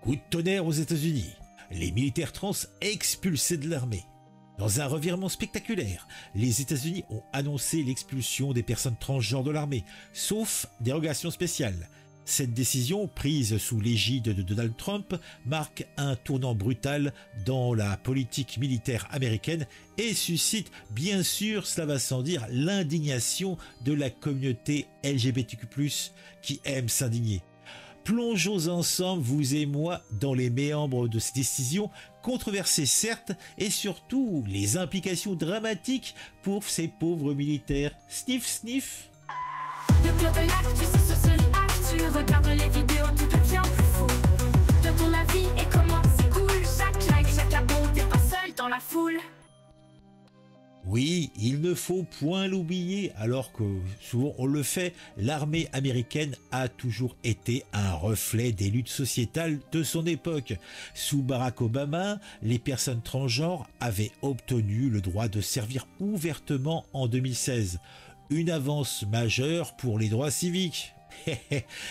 Coup de tonnerre aux États-Unis. Les militaires trans expulsés de l'armée. Dans un revirement spectaculaire, les États-Unis ont annoncé l'expulsion des personnes transgenres de l'armée, sauf dérogation spéciale. Cette décision, prise sous l'égide de Donald Trump, marque un tournant brutal dans la politique militaire américaine et suscite, bien sûr, cela va sans dire, l'indignation de la communauté LGBTQ+, qui aime s'indigner. Plongeons ensemble, vous et moi, dans les méandres de ces décisions, controversées certes, et surtout les implications dramatiques pour ces pauvres militaires. Sniff, sniff. Le club de l'actu, c'est ce seul actu. Regarde les vidéos, tout devient plus fou. De ton avis et comment c'est cool. Chaque like, chaque abon, t'es pas seul dans la foule. Oui, il ne faut point l'oublier, alors que souvent on le fait, l'armée américaine a toujours été un reflet des luttes sociétales de son époque. Sous Barack Obama, les personnes transgenres avaient obtenu le droit de servir ouvertement en 2016. Une avance majeure pour les droits civiques.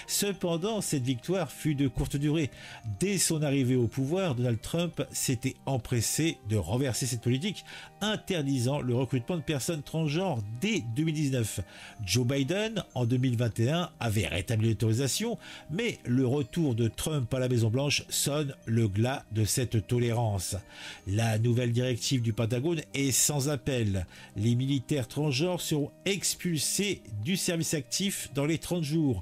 Cependant, cette victoire fut de courte durée. Dès son arrivée au pouvoir, Donald Trump s'était empressé de renverser cette politique, interdisant le recrutement de personnes transgenres dès 2019. Joe Biden, en 2021, avait rétabli l'autorisation, mais le retour de Trump à la Maison-Blanche sonne le glas de cette tolérance. La nouvelle directive du Pentagone est sans appel. Les militaires transgenres seront expulsés du service actif dans les 30 jours,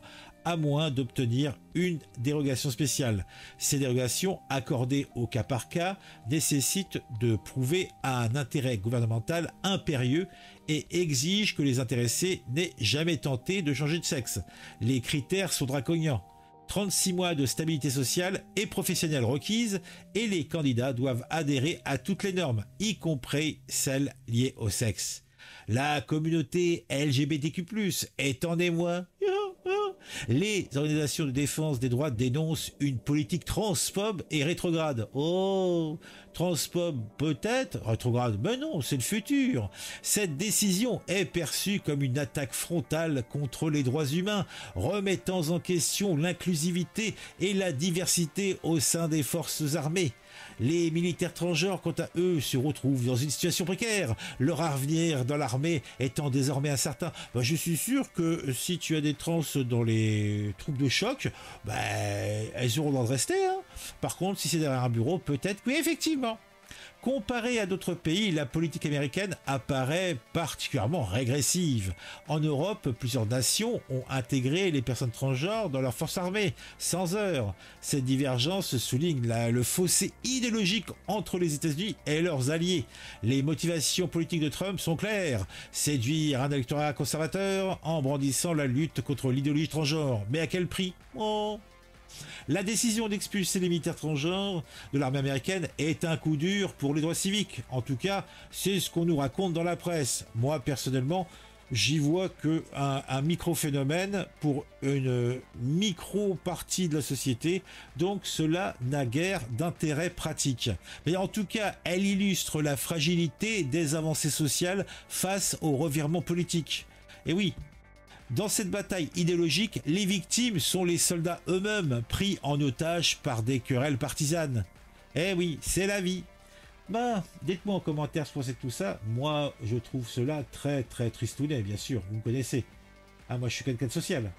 à moins d'obtenir une dérogation spéciale. Ces dérogations, accordées au cas par cas, nécessitent de prouver un intérêt gouvernemental impérieux et exigent que les intéressés n'aient jamais tenté de changer de sexe. Les critères sont draconiens. 36 mois de stabilité sociale et professionnelle requises, et les candidats doivent adhérer à toutes les normes, y compris celles liées au sexe. La communauté LGBTQ+, est en émoi. Les organisations de défense des droits dénoncent une politique transphobe et rétrograde. Oh, transphobe peut-être, rétrograde, mais non, c'est le futur. Cette décision est perçue comme une attaque frontale contre les droits humains, remettant en question l'inclusivité et la diversité au sein des forces armées. Les militaires transgenres, quant à eux, se retrouvent dans une situation précaire, leur avenir dans l'armée étant désormais incertain. Je suis sûr que si tu as des trans dans les troupes de choc, elles auront le droit de rester. Hein. Par contre, si c'est derrière un bureau, peut-être oui, effectivement. Comparé à d'autres pays, la politique américaine apparaît particulièrement régressive. En Europe, plusieurs nations ont intégré les personnes transgenres dans leurs forces armées, sans heurts. Cette divergence souligne le fossé idéologique entre les États-Unis et leurs alliés. Les motivations politiques de Trump sont claires. Séduire un électorat conservateur en brandissant la lutte contre l'idéologie transgenre. Mais à quel prix ? La décision d'expulser les militaires transgenres de l'armée américaine est un coup dur pour les droits civiques. En tout cas, c'est ce qu'on nous raconte dans la presse. Moi, personnellement, j'y vois qu'un micro-phénomène pour une micro-partie de la société. Donc, cela n'a guère d'intérêt pratique. Mais en tout cas, elle illustre la fragilité des avancées sociales face au revirement politique. Et oui, dans cette bataille idéologique, les victimes sont les soldats eux-mêmes, pris en otage par des querelles partisanes. Eh oui, c'est la vie. Dites-moi en commentaire ce que vous pensez de tout ça. Moi, je trouve cela très très tristounet, bien sûr, vous me connaissez. Moi je suis quelqu'un de social.